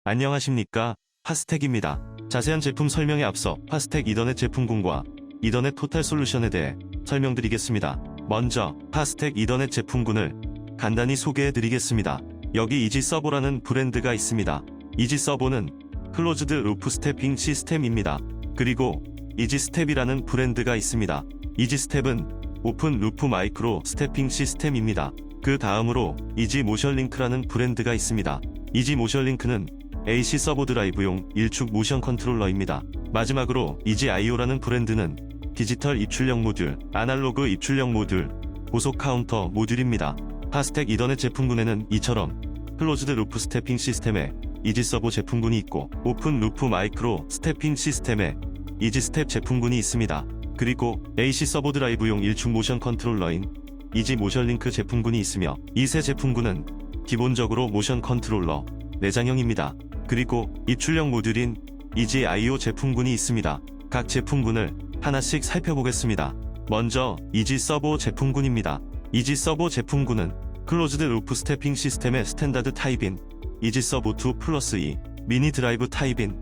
안녕하십니까, 파스텍입니다. 자세한 제품 설명에 앞서 파스텍 이더넷 제품군과 이더넷 토탈 솔루션에 대해 설명드리겠습니다. 먼저 파스텍 이더넷 제품군을 간단히 소개해드리겠습니다. 여기 이지서버라는 브랜드가 있습니다. 이지서버는 클로즈드 루프 스태핑 시스템입니다. 그리고 이지스텝이라는 브랜드가 있습니다. 이지스텝은 오픈 루프 마이크로 스태핑 시스템입니다. 그 다음으로 이지모션링크라는 브랜드가 있습니다. 이지모션링크는 AC 서버 드라이브용 일축 모션 컨트롤러입니다. 마지막으로 이지IO라는 브랜드는 디지털 입출력 모듈, 아날로그 입출력 모듈, 고속 카운터 모듈입니다. 파스텍 이더넷 제품군에는 이처럼 클로즈드 루프 스태핑 시스템에 이지서버 제품군이 있고 오픈 루프 마이크로 스태핑 시스템에 이지스텝 제품군이 있습니다. 그리고 AC 서버 드라이브용 일축 모션 컨트롤러인 이지모션링크 제품군이 있으며 이 세 제품군은 기본적으로 모션 컨트롤러 내장형입니다. 그리고 입출력 모듈인 이지IO 제품군이 있습니다. 각 제품군을 하나씩 살펴보겠습니다. 먼저 이지서버 제품군입니다. 이지서버 제품군은 클로즈드 루프 스태핑 시스템의 스탠다드 타입인 이지서버 2 플러스 2 미니 드라이브 타입인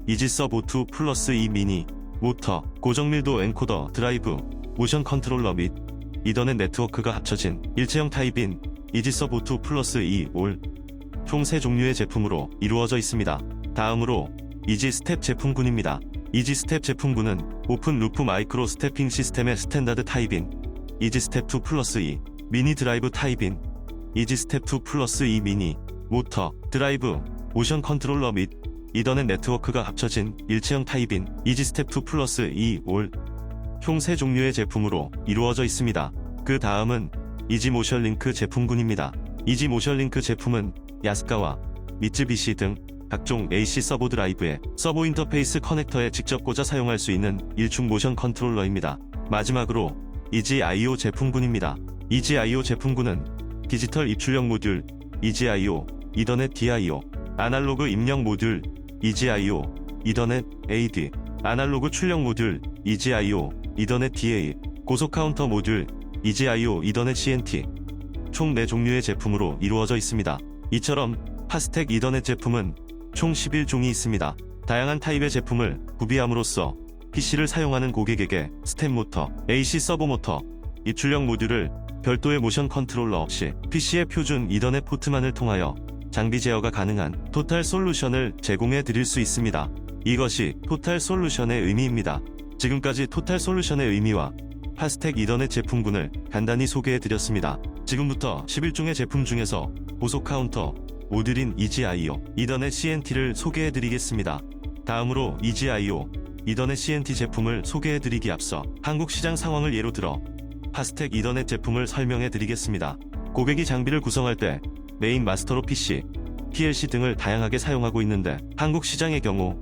이지서버 2 플러스 2 미니 모터, 고정밀도 엔코더 드라이브, 모션 컨트롤러 및 이더넷 네트워크가 합쳐진 일체형 타입인 이지서버 2 플러스 2 올 총 3종류의 제품으로 이루어져 있습니다. 다음으로 이지스텝 제품군입니다. 이지스텝 제품군은 오픈 루프 마이크로 스태핑 시스템의 스탠다드 타입인 이지스텝 2 플러스 2 미니 드라이브 타입인 이지스텝 2 플러스 2 미니 모터, 드라이브, 모션 컨트롤러 및 이더넷 네트워크가 합쳐진 일체형 타입인 이지스텝 2 플러스 2 올 총 3종류의 제품으로 이루어져 있습니다. 그 다음은 이지모션링크 제품군입니다. 이지모션링크 제품은 야스카와 미쯔비시 등 각종 AC 서버 드라이브에 서버 인터페이스 커넥터에 직접 꽂아 사용할 수 있는 일축 모션 컨트롤러입니다. 마지막으로 이지IO 제품군입니다. 이지IO 제품군은 디지털 입출력 모듈 이지IO, 이더넷 DIO, 아날로그 입력 모듈 이지IO, 이더넷 AD, 아날로그 출력 모듈 이지IO, 이더넷 DA, 고속 카운터 모듈 이지IO, 이더넷 CNT 총 4종류의 제품으로 이루어져 있습니다. 이처럼 파스텍 이더넷 제품은 총 11종이 있습니다. 다양한 타입의 제품을 구비함으로써 PC를 사용하는 고객에게 스텝 모터, AC 서버 모터, 입출력 모듈을 별도의 모션 컨트롤러 없이 PC의 표준 이더넷 포트만을 통하여 장비 제어가 가능한 토탈 솔루션을 제공해 드릴 수 있습니다. 이것이 토탈 솔루션의 의미입니다. 지금까지 토탈 솔루션의 의미와 파스텍 이더넷 제품군을 간단히 소개해 드렸습니다. 지금부터 11종의 제품 중에서 고속 카운터 모듈인 이지IO, 이더넷 CNT를 소개해 드리겠습니다. 다음으로 이지IO, 이더넷 CNT 제품을 소개해 드리기 앞서 한국 시장 상황을 예로 들어 파스텍 이더넷 제품을 설명해 드리겠습니다. 고객이 장비를 구성할 때 메인 마스터로 PC, PLC 등을 다양하게 사용하고 있는데 한국 시장의 경우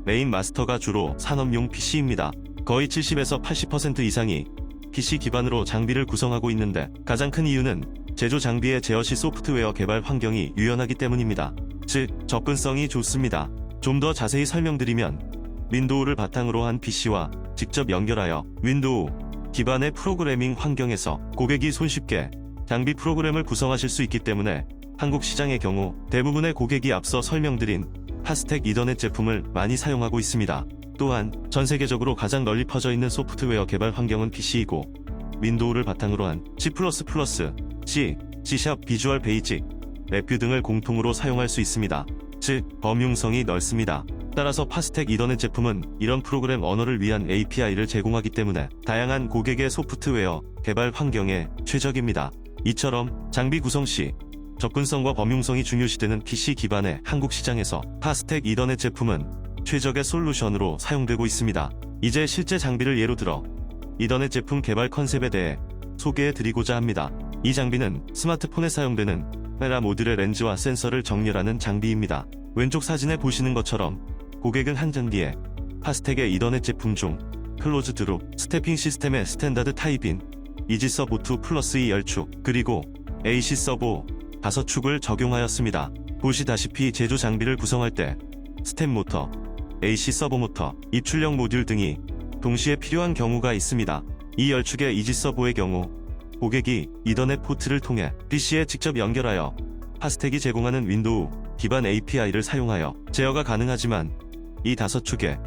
메인 마스터가 주로 산업용 PC입니다. 거의 70에서 80% 이상이 PC 기반으로 장비를 구성하고 있는데 가장 큰 이유는 제조 장비의 제어 시 소프트웨어 개발 환경이 유연하기 때문입니다. 즉, 접근성이 좋습니다. 좀 더 자세히 설명드리면 윈도우를 바탕으로 한 PC와 직접 연결하여 윈도우 기반의 프로그래밍 환경에서 고객이 손쉽게 장비 프로그램을 구성하실 수 있기 때문에 한국 시장의 경우 대부분의 고객이 앞서 설명드린 파스텍 이더넷 제품을 많이 사용하고 있습니다. 또한 전 세계적으로 가장 널리 퍼져 있는 소프트웨어 개발 환경은 PC이고 윈도우를 바탕으로 한 C++, C, C# 비주얼 베이직, 매퓨 등을 공통으로 사용할 수 있습니다. 즉, 범용성이 넓습니다. 따라서 파스텍 이더넷 제품은 이런 프로그램 언어를 위한 API를 제공하기 때문에 다양한 고객의 소프트웨어 개발 환경에 최적입니다. 이처럼 장비 구성 시 접근성과 범용성이 중요시되는 PC 기반의 한국 시장에서 파스텍 이더넷 제품은 최적의 솔루션으로 사용되고 있습니다. 이제 실제 장비를 예로 들어 이더넷 제품 개발 컨셉에 대해 소개해 드리고자 합니다. 이 장비는 스마트폰에 사용되는 카메라 모듈의 렌즈와 센서를 정렬하는 장비입니다. 왼쪽 사진에 보시는 것처럼 고객은 한 장비에 파스텍의 이더넷 제품 중 클로즈드 룹 스태핑 시스템의 스탠다드 타입인 이지서버 2 플러스 2 열축 그리고 AC 서버 5축을 적용하였습니다. 보시다시피 제조 장비를 구성할 때 스텝 모터, AC 서버 모터, 입출력 모듈 등이 동시에 필요한 경우가 있습니다. 이 열축의 이지서버의 경우 고객이 이더넷 포트를 통해 PC에 직접 연결하여 파스텍이 제공하는 윈도우 기반 API를 사용하여 제어가 가능하지만 이 5축의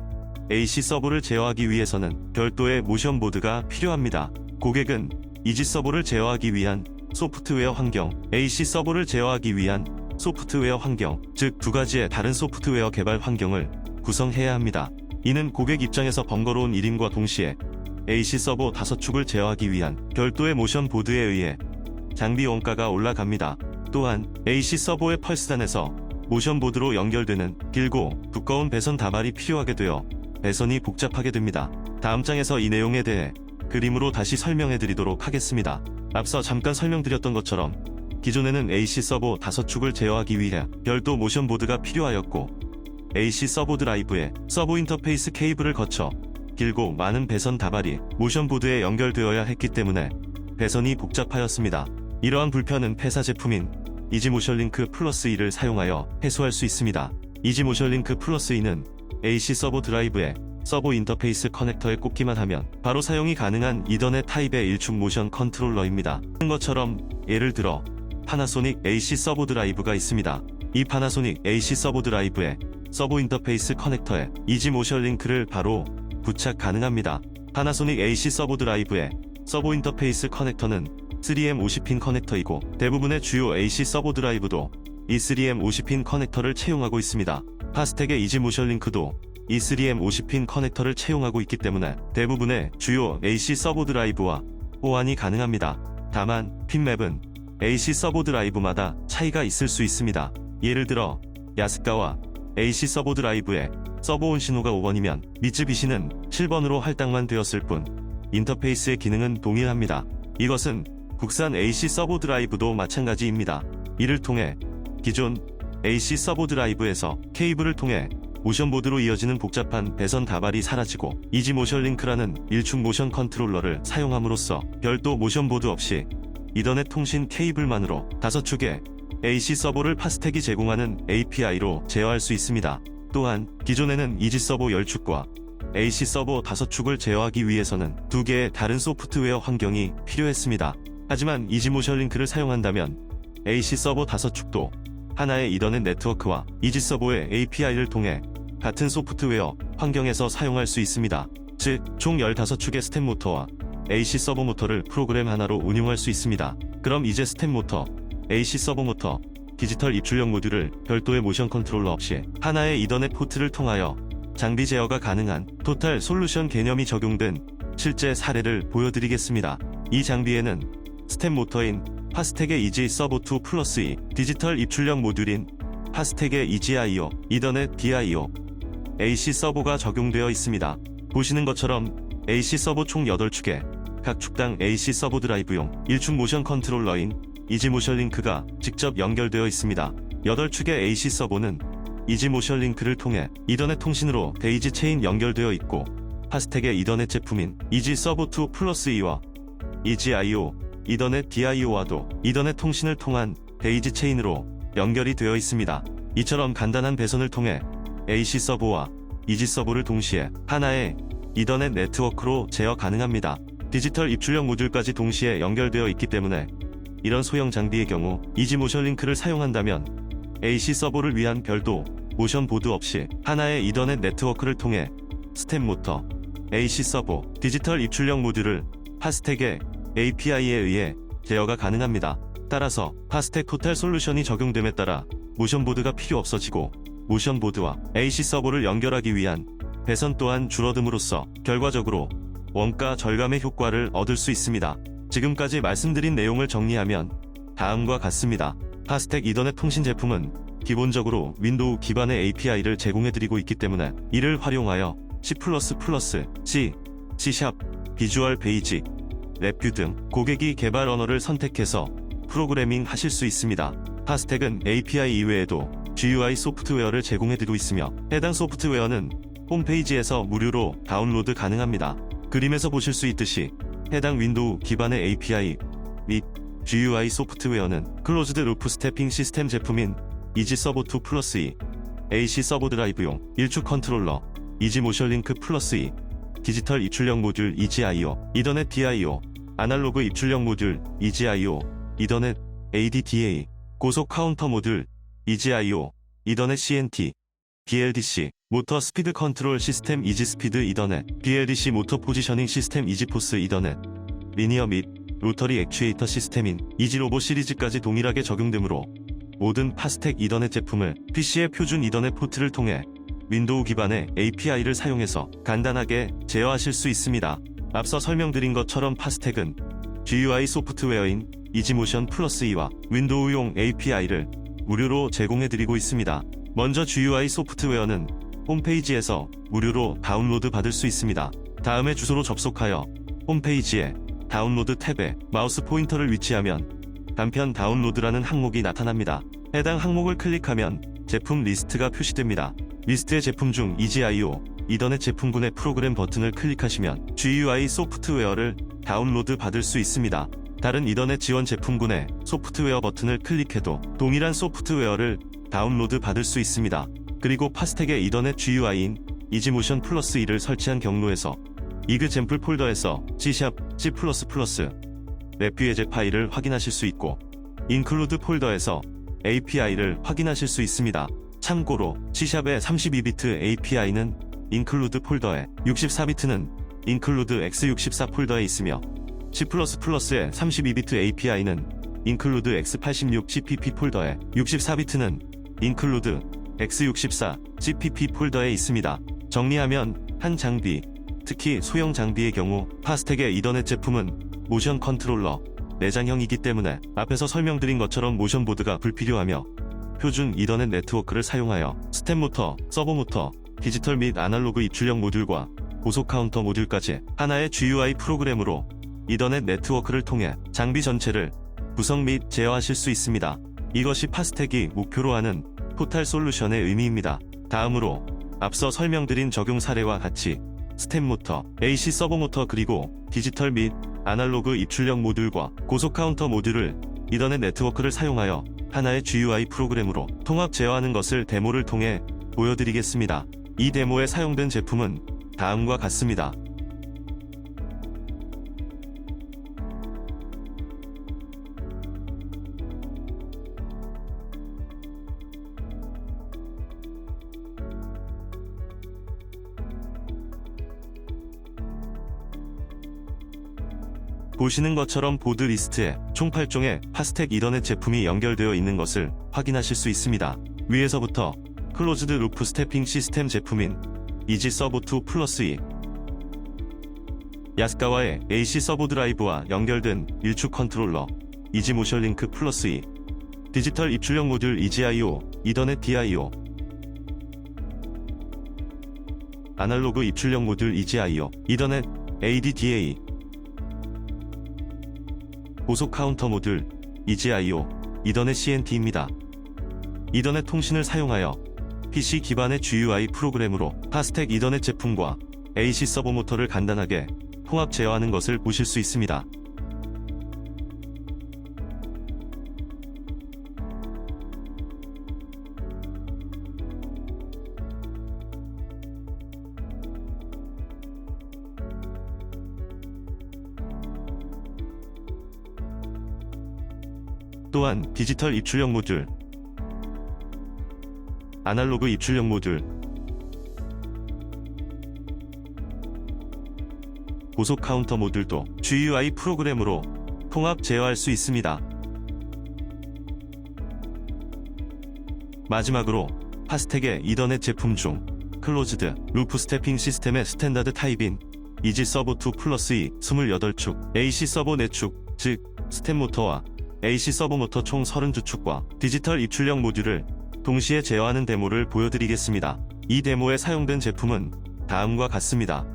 AC 서버를 제어하기 위해서는 별도의 모션 보드가 필요합니다. 고객은 이지 서버를 제어하기 위한 소프트웨어 환경, AC 서버를 제어하기 위한 소프트웨어 환경, 즉 두 가지의 다른 소프트웨어 개발 환경을 구성해야 합니다. 이는 고객 입장에서 번거로운 일임과 동시에 AC 서버 5축을 제어하기 위한 별도의 모션 보드에 의해 장비 원가가 올라갑니다. 또한 AC 서버의 펄스단에서 모션 보드로 연결되는 길고 두꺼운 배선 다발이 필요하게 되어 배선이 복잡하게 됩니다. 다음 장에서 이 내용에 대해 그림으로 다시 설명해 드리도록 하겠습니다. 앞서 잠깐 설명드렸던 것처럼 기존에는 AC 서버 5축을 제어하기 위해 별도 모션 보드가 필요하였고 AC 서버 드라이브에 서버 인터페이스 케이블을 거쳐 길고 많은 배선 다발이 모션 보드에 연결되어야 했기 때문에 배선이 복잡하였습니다. 이러한 불편은 폐사 제품인 이지모션링크 플러스 2를 사용하여 해소할 수 있습니다. 이지모션링크 플러스 2는 AC 서버 드라이브에 서버 인터페이스 커넥터에 꽂기만 하면 바로 사용이 가능한 이더넷 타입의 1축 모션 컨트롤러입니다. 것처럼 예를 들어 파나소닉 AC 서버 드라이브가 있습니다. 이 파나소닉 AC 서버 드라이브에 서버 인터페이스 커넥터에 이지모션 링크를 바로 부착 가능합니다. 파나소닉 AC 서버 드라이브의 서버 인터페이스 커넥터는 3M 50핀 커넥터이고 대부분의 주요 AC 서버 드라이브도 이 3M 50핀 커넥터를 채용하고 있습니다. 파스텍의 이지모션 링크도 이 3M 50핀 커넥터를 채용하고 있기 때문에 대부분의 주요 AC 서버 드라이브와 호환이 가능합니다. 다만 핀맵은 AC 서버 드라이브마다 차이가 있을 수 있습니다. 예를 들어 야스카와 AC 서버 드라이브에 서버온 신호가 5번이면 미쯔비시는 7번으로 할당만 되었을 뿐 인터페이스의 기능은 동일합니다. 이것은 국산 AC 서버 드라이브도 마찬가지입니다. 이를 통해 기존 AC 서버 드라이브에서 케이블을 통해 모션보드로 이어지는 복잡한 배선 다발이 사라지고 이지모션 링크라는 1축 모션 컨트롤러를 사용함으로써 별도 모션보드 없이 이더넷 통신 케이블만으로 5축의 AC 서버를 파스텍이 제공하는 API로 제어할 수 있습니다. 또한 기존에는 이지 서버 10축과 AC 서버 5축을 제어하기 위해서는 2개의 다른 소프트웨어 환경이 필요했습니다. 하지만 이지모션 링크를 사용한다면 AC 서버 5축도 하나의 이더넷 네트워크와 이지 서버의 API를 통해 같은 소프트웨어 환경에서 사용할 수 있습니다. 즉, 총 15축의 스텝 모터와 AC 서버 모터를 프로그램 하나로 운용할 수 있습니다. 그럼 이제 스텝 모터, AC 서버 모터, 디지털 입출력 모듈을 별도의 모션 컨트롤러 없이 하나의 이더넷 포트를 통하여 장비 제어가 가능한 토탈 솔루션 개념이 적용된 실제 사례를 보여드리겠습니다. 이 장비에는 스텝 모터인 파스텍의 이지 서버 2 플러스 2, 디지털 입출력 모듈인 파스텍의 이지IO, 이더넷 DIO, AC 서버가 적용되어 있습니다. 보시는 것처럼 AC 서버 총 8축에 각 축당 AC 서버 드라이브용 1축 모션 컨트롤러인 이지모션 링크가 직접 연결되어 있습니다. 8축의 AC 서버는 이지모션 링크를 통해 이더넷 통신으로 데이지 체인 연결되어 있고 파스텍의 이더넷 제품인 이지 서버 2 플러스 2와 이지IO, 이더넷 DIO와도 이더넷 통신을 통한 데이지 체인으로 연결이 되어 있습니다. 이처럼 간단한 배선을 통해 AC 서버와 이지 서버를 동시에 하나의 이더넷 네트워크로 제어 가능합니다. 디지털 입출력 모듈까지 동시에 연결되어 있기 때문에 이런 소형 장비의 경우 이지모션 링크를 사용한다면 AC 서버를 위한 별도 모션 보드 없이 하나의 이더넷 네트워크를 통해 스텝 모터, AC 서버, 디지털 입출력 모듈을 파스텍의 API에 의해 제어가 가능합니다. 따라서 파스텍 토탈 솔루션이 적용됨에 따라 모션보드가 필요 없어지고 모션보드와 AC 서버를 연결하기 위한 배선 또한 줄어듦으로써 결과적으로 원가 절감의 효과를 얻을 수 있습니다. 지금까지 말씀드린 내용을 정리하면 다음과 같습니다. 파스텍 이더넷 통신 제품은 기본적으로 윈도우 기반의 API를 제공해드리고 있기 때문에 이를 활용하여 C++, C, C#, 비주얼 베이직, 랩뷰 등 고객이 개발 언어를 선택해서 프로그래밍 하실 수 있습니다. 파스텍은 API 이외에도 GUI 소프트웨어를 제공해드리고 있으며 해당 소프트웨어는 홈페이지에서 무료로 다운로드 가능합니다. 그림에서 보실 수 있듯이 해당 윈도우 기반의 API 및 GUI 소프트웨어는 클로즈드 루프 스태핑 시스템 제품인 이지 서버 2 플러스 2, AC 서버 드라이브용 1축 컨트롤러, 이지모션 링크 플러스 2, 디지털 입출력 모듈 이지IO, 이더넷 DIO, 아날로그 입출력 모듈 이지IO, 이더넷 ADDA, 고속 카운터 모듈 이지IO, 이더넷 CNT, BLDC, 모터 스피드 컨트롤 시스템 이지스피드 이더넷, BLDC 모터 포지셔닝 시스템 이지포스 이더넷, 리니어 및 로터리 액추에이터 시스템인 이지로보 시리즈까지 동일하게 적용되므로 모든 파스텍 이더넷 제품을 PC의 표준 이더넷 포트를 통해 윈도우 기반의 API를 사용해서 간단하게 제어하실 수 있습니다. 앞서 설명드린 것처럼 파스텍은 GUI 소프트웨어인 이지모션 플러스 E와 윈도우용 API를 무료로 제공해드리고 있습니다. 먼저 GUI 소프트웨어는 홈페이지에서 무료로 다운로드 받을 수 있습니다. 다음에 주소로 접속하여 홈페이지에 다운로드 탭에 마우스 포인터를 위치하면 간편 다운로드라는 항목이 나타납니다. 해당 항목을 클릭하면 제품 리스트가 표시됩니다. 리스트의 제품 중 EGIO, 이더넷 제품군의 프로그램 버튼을 클릭하시면 GUI 소프트웨어를 다운로드 받을 수 있습니다. 다른 이더넷 지원 제품군의 소프트웨어 버튼을 클릭해도 동일한 소프트웨어를 다운로드 받을 수 있습니다. 그리고 파스텍의 이더넷 GUI인 이지모션 플러스 E를 설치한 경로에서 이그젬플 폴더에서 C#, C++, 랩뷰에제 파일을 확인하실 수 있고 인클루드 폴더에서 API를 확인하실 수 있습니다. 참고로 C#의 32비트 API는 인클루드 폴더에 64비트는 인클루드 x64 폴더에 있으며 C++의 32비트 API는 인클루드 x86 CPP 폴더에 64비트는 인클루드 x64 CPP 폴더에 있습니다. 정리하면 한 장비, 특히 소형 장비의 경우 파스텍의 이더넷 제품은 모션 컨트롤러 내장형이기 때문에 앞에서 설명드린 것처럼 모션보드가 불필요하며 표준 이더넷 네트워크를 사용하여 스텝 모터, 서버 모터, 디지털 및 아날로그 입출력 모듈과 고속 카운터 모듈까지 하나의 GUI 프로그램으로 이더넷 네트워크를 통해 장비 전체를 구성 및 제어하실 수 있습니다. 이것이 파스텍이 목표로 하는 토탈 솔루션의 의미입니다. 다음으로 앞서 설명드린 적용 사례와 같이 스텝 모터, AC 서버 모터 그리고 디지털 및 아날로그 입출력 모듈과 고속 카운터 모듈을 이더넷 네트워크를 사용하여 하나의 GUI 프로그램으로 통합 제어하는 것을 데모를 통해 보여드리겠습니다. 이 데모에 사용된 제품은 다음과 같습니다. 보시는 것처럼 보드 리스트에 총 8종의 파스텍 이더넷 제품이 연결되어 있는 것을 확인하실 수 있습니다. 위에서부터 클로즈드 루프 스태핑 시스템 제품인 이지 서버 2 플러스 E, 야스카와의 AC 서버 드라이브와 연결된 일축 컨트롤러 이지 모션 링크 플러스 E, 디지털 입출력 모듈 EGIO, 이더넷 DIO, 아날로그 입출력 모듈 EGIO, 이더넷 ADDA, 고속 카운터 모듈 EGIO, 이더넷 CNT입니다. 이더넷 통신을 사용하여 PC 기반의 GUI 프로그램으로 파스텍 이더넷 제품과 AC 서버 모터를 간단하게 통합 제어하는 것을 보실 수 있습니다. 또한 디지털 입출력 모듈, 아날로그 입출력 모듈, 고속 카운터 모듈도 GUI 프로그램으로 통합 제어할 수 있습니다. 마지막으로 파스텍의 이더넷 제품 중 클로즈드 루프 스태핑 시스템의 스탠다드 타입인 이지 서버 2 플러스 E 28축, AC 서버 4축, 즉 스텝 모터와 AC 서버 모터 총 32축과 디지털 입출력 모듈을 동시에 제어하는 데모를 보여드리겠습니다. 이 데모에 사용된 제품은 다음과 같습니다.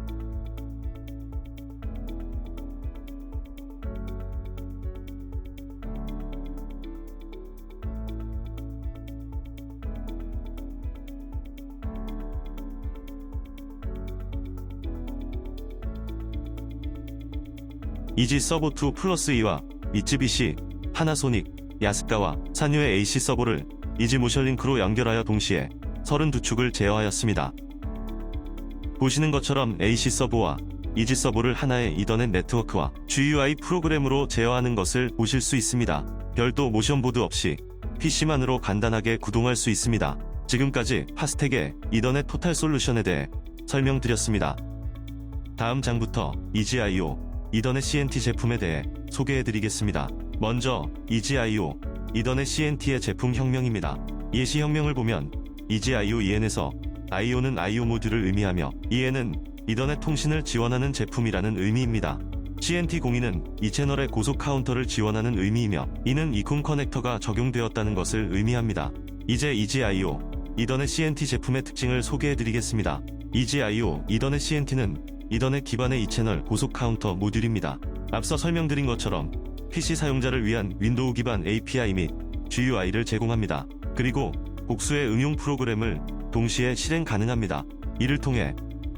이지 서버 2 플러스 E와 미쯔비시, 파나소닉, 야스카와 산유의 AC 서버를 이지 모션 링크로 연결하여 동시에 32축을 제어하였습니다. 보시는 것처럼 AC 서버와 이지 서버를 하나의 이더넷 네트워크와 GUI 프로그램으로 제어하는 것을 보실 수 있습니다. 별도 모션보드 없이 PC만으로 간단하게 구동할 수 있습니다. 지금까지 파스텍의 이더넷 토탈 솔루션에 대해 설명드렸습니다. 다음 장부터 EGIO 이더넷 CNT 제품에 대해 소개해드리겠습니다. 먼저 EGIO 이더넷 CNT의 제품 혁명입니다. 예시 혁명을 보면 EGIO EN에서 IO는 IO 모듈을 의미하며 EN은 이더넷 통신을 지원하는 제품이라는 의미입니다. CNT02는 이 채널의 고속 카운터를 지원하는 의미이며 이는 이쿰 커넥터가 적용되었다는 것을 의미합니다. 이제 EGIO 이더넷 CNT 제품의 특징을 소개해드리겠습니다. EGIO 이더넷 CNT는 이더넷 기반의 2채널 고속 카운터 모듈입니다. 앞서 설명드린 것처럼 PC 사용자를 위한 윈도우 기반 API 및 GUI를 제공합니다. 그리고 복수의 응용 프로그램을 동시에 실행 가능합니다. 이를 통해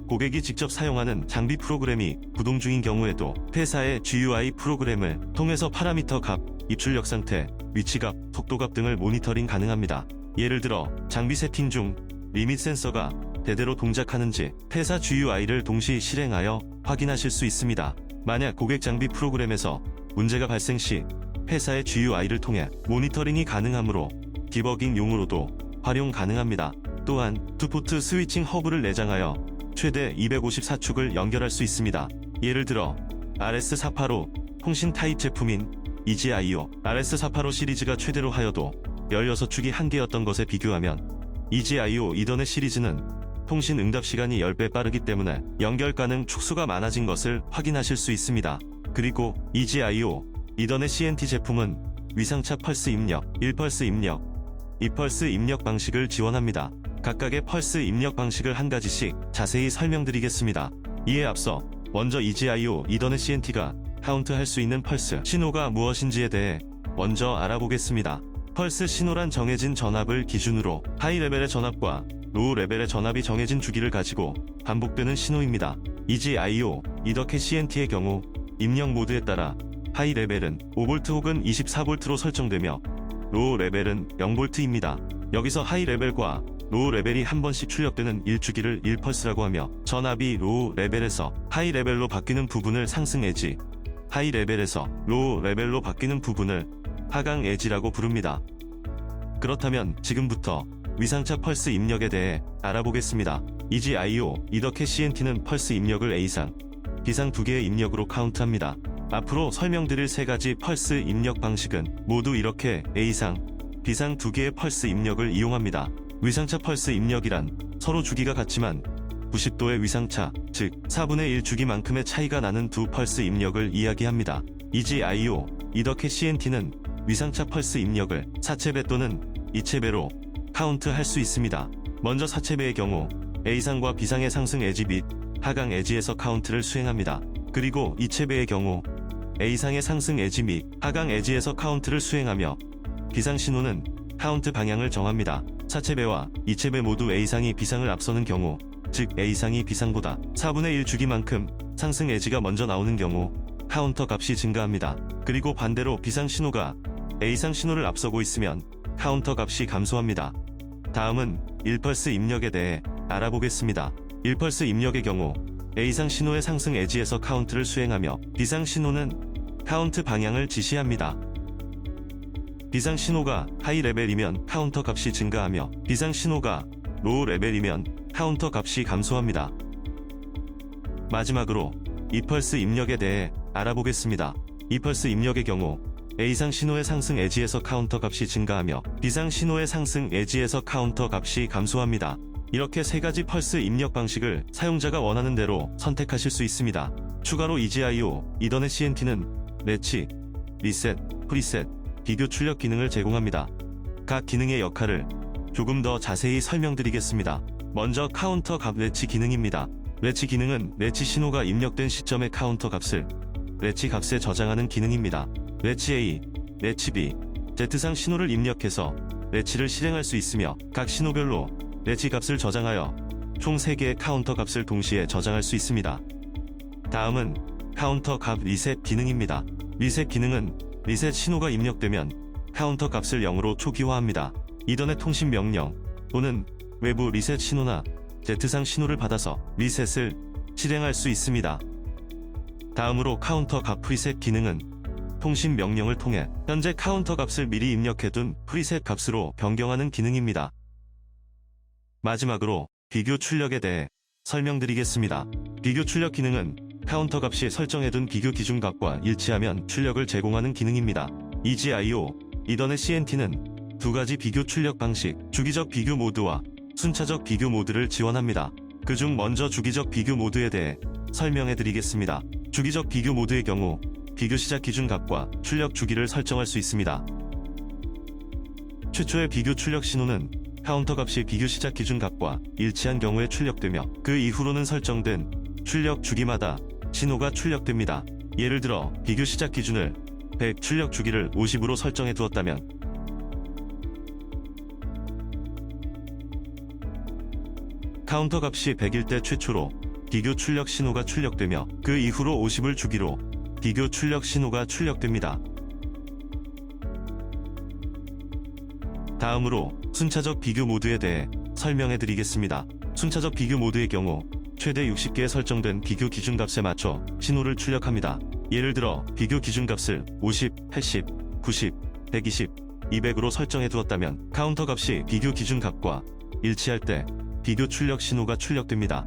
고객이 직접 사용하는 장비 프로그램이 구동 중인 경우에도 회사의 GUI 프로그램을 통해서 파라미터 값, 입출력 상태, 위치값, 속도값 등을 모니터링 가능합니다. 예를 들어 장비 세팅 중 리밋 센서가 대대로 동작하는지 회사 GUI를 동시 실행하여 확인하실 수 있습니다. 만약 고객 장비 프로그램에서 문제가 발생 시 회사의 GUI를 통해 모니터링이 가능하므로 디버깅용으로도 활용 가능합니다. 또한 투포트 스위칭 허브를 내장하여 최대 254축을 연결할 수 있습니다. 예를 들어 RS485 통신 타입 제품인 EGIO RS485 시리즈가 최대로 하여도 16축이 한개였던 것에 비교하면 EGIO 이더넷 시리즈는 통신 응답 시간이 10배 빠르기 때문에 연결 가능 축수가 많아진 것을 확인하실 수 있습니다. 그리고 EGIO 이더넷 CNT 제품은 위상차 펄스 입력, 1펄스 입력, 2펄스 입력 방식을 지원합니다. 각각의 펄스 입력 방식을 한 가지씩 자세히 설명드리겠습니다. 이에 앞서 먼저 EGIO 이더넷 CNT가 카운트할 수 있는 펄스 신호가 무엇인지에 대해 먼저 알아보겠습니다. 펄스 신호란 정해진 전압을 기준으로 하이 레벨의 전압과 로우 레벨의 전압이 정해진 주기를 가지고 반복되는 신호입니다. EGIO 이더캣 CNT의 경우 입력 모드에 따라 하이 레벨은 5V 혹은 24V로 설정되며 로우 레벨은 0V입니다. 여기서 하이 레벨과 로우 레벨이 한 번씩 출력되는 1주기를 1펄스라고 하며 전압이 로우 레벨에서 하이 레벨로 바뀌는 부분을 상승 에지, 하이 레벨에서 로우 레벨로 바뀌는 부분을 하강 에지라고 부릅니다. 그렇다면 지금부터 위상차 펄스 입력에 대해 알아보겠습니다. EGIO 이더캣 CNT는 펄스 입력을 A상, B상 2개의 입력으로 카운트합니다. 앞으로 설명드릴 3가지 펄스 입력 방식은 모두 이렇게 A상, B상 2개의 펄스 입력을 이용합니다. 위상차 펄스 입력이란 서로 주기가 같지만 90도의 위상차, 즉 4분의 1 주기만큼의 차이가 나는 두 펄스 입력을 이야기합니다. EGIO 이더캣 CNT는 위상차 펄스 입력을 4채배 또는 2채배로 카운트할 수 있습니다. 먼저 4채배의 경우 A상과 B상의 상승 에지 및 하강 에지에서 카운트를 수행합니다. 그리고 2채배의 경우 A상의 상승 에지 및 하강 에지에서 카운트를 수행하며 B상 신호는 카운트 방향을 정합니다. 4채배와 2채배 모두 A상이 B상을 앞서는 경우, 즉 A상이 B상보다 4분의 1 주기만큼 상승 에지가 먼저 나오는 경우 카운터 값이 증가합니다. 그리고 반대로 B상 신호가 A상 신호를 앞서고 있으면 카운터 값이 감소합니다. 다음은 1펄스 입력에 대해 알아보겠습니다. 1펄스 입력의 경우 A상 신호의 상승 에지에서 카운트를 수행하며 B상 신호는 카운트 방향을 지시합니다. B상 신호가 하이 레벨이면 카운터 값이 증가하며 B상 신호가 로우 레벨이면 카운터 값이 감소합니다. 마지막으로 2펄스 입력에 대해 알아보겠습니다. 2펄스 입력의 경우 A상 신호의 상승 에지에서 카운터 값이 증가하며 B상 신호의 상승 에지에서 카운터 값이 감소합니다. 이렇게 3가지 펄스 입력 방식을 사용자가 원하는 대로 선택하실 수 있습니다. 추가로 EGIO 이더넷 CNT는 레치, 리셋, 프리셋, 비교 출력 기능을 제공합니다. 각 기능의 역할을 조금 더 자세히 설명드리겠습니다. 먼저 카운터 값 레치 기능입니다. 레치 기능은 레치 신호가 입력된 시점의 카운터 값을 레치 값에 저장하는 기능입니다. 레치 A, 레치 B, Z상 신호를 입력해서 레치를 실행할 수 있으며 각 신호별로 레치 값을 저장하여 총 3개의 카운터 값을 동시에 저장할 수 있습니다. 다음은 카운터 값 리셋 기능입니다. 리셋 기능은 리셋 신호가 입력되면 카운터 값을 0으로 초기화합니다. 이더넷 통신 명령 또는 외부 리셋 신호나 Z상 신호를 받아서 리셋을 실행할 수 있습니다. 다음으로 카운터 값 프리셋 기능은 통신 명령을 통해 현재 카운터 값을 미리 입력해둔 프리셋 값으로 변경하는 기능입니다. 마지막으로 비교 출력에 대해 설명드리겠습니다. 비교 출력 기능은 카운터 값이 설정해둔 비교 기준 값과 일치하면 출력을 제공하는 기능입니다. EGIO, 이더넷 CNT는 두 가지 비교 출력 방식, 주기적 비교 모드와 순차적 비교 모드를 지원합니다. 그중 먼저 주기적 비교 모드에 대해 설명해드리겠습니다. 주기적 비교 모드의 경우 비교 시작 기준 값과 출력 주기를 설정할 수 있습니다. 최초의 비교 출력 신호는 카운터 값이 비교 시작 기준 값과 일치한 경우에 출력되며 그 이후로는 설정된 출력 주기마다 신호가 출력됩니다. 예를 들어 비교 시작 기준을 100, 출력 주기를 50으로 설정해 두었다면 카운터 값이 100일 때 최초로 비교 출력 신호가 출력되며 그 이후로 50을 주기로 비교 출력 신호가 출력됩니다. 다음으로 순차적 비교 모드에 대해 설명해 드리겠습니다. 순차적 비교 모드의 경우 최대 60개의 설정된 비교 기준값에 맞춰 신호를 출력합니다. 예를 들어 비교 기준값을 50, 80, 90, 120, 200으로 설정해 두었다면 카운터 값이 비교 기준값과 일치할 때 비교 출력 신호가 출력됩니다.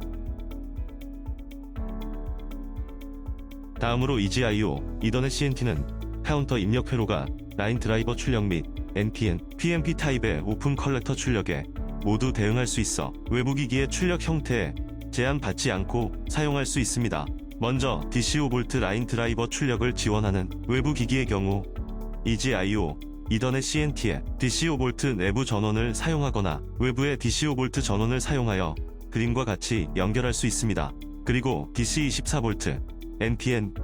다음으로 EGIO, 이더넷 CNT는 카운터 입력 회로가 라인 드라이버 출력 및 NPN, PNP 타입의 오픈 컬렉터 출력에 모두 대응할 수 있어 외부 기기의 출력 형태에 제한받지 않고 사용할 수 있습니다. 먼저 DC5V 라인 드라이버 출력을 지원하는 외부 기기의 경우 EGIO, 이더넷 CNT에 DC5V 내부 전원을 사용하거나 외부의 DC5V 전원을 사용하여 그림과 같이 연결할 수 있습니다. 그리고 DC24V, NPN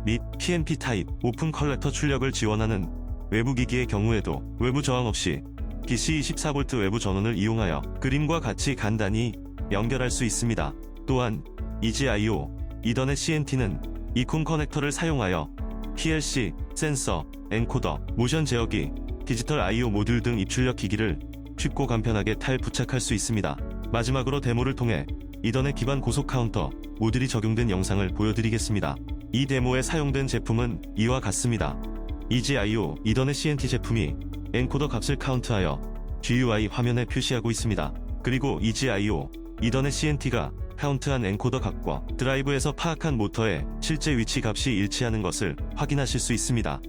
및 PNP 타입 오픈 컬렉터 출력을 지원하는 외부 기기의 경우에도 외부 저항 없이 DC24V 외부 전원을 이용하여 그림과 같이 간단히 연결할 수 있습니다. 또한 EGIO, 이더넷 CNT는 이콘 커넥터를 사용하여 PLC, 센서, 엔코더, 모션 제어기, 디지털 I/O 모듈 등 입출력 기기를 쉽고 간편하게 탈부착할 수 있습니다. 마지막으로 데모를 통해 이더넷 기반 고속 카운터 모듈이 적용된 영상을 보여드리겠습니다. 이 데모에 사용된 제품은 이와 같습니다. EGIO, 이더넷 CNT 제품이 엔코더 값을 카운트하여 GUI 화면에 표시하고 있습니다. 그리고 EGIO, 이더넷 CNT가 카운트한 엔코더 값과 드라이브에서 파악한 모터의 실제 위치 값이 일치하는 것을 확인하실 수 있습니다.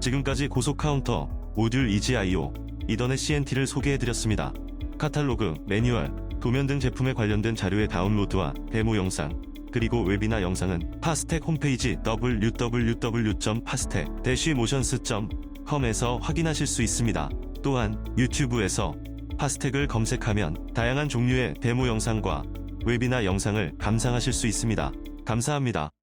지금까지 고속 카운터, 모듈 EGIO, 이더넷 CNT를 소개해드렸습니다. 카탈로그, 매뉴얼, 도면 등 제품에 관련된 자료의 다운로드와 데모 영상, 그리고 웨비나 영상은 파스텍 홈페이지 www.pastec-motions.com에서 확인하실 수 있습니다. 또한 유튜브에서 파스텍을 검색하면 다양한 종류의 데모 영상과 웨비나 영상을 감상하실 수 있습니다. 감사합니다.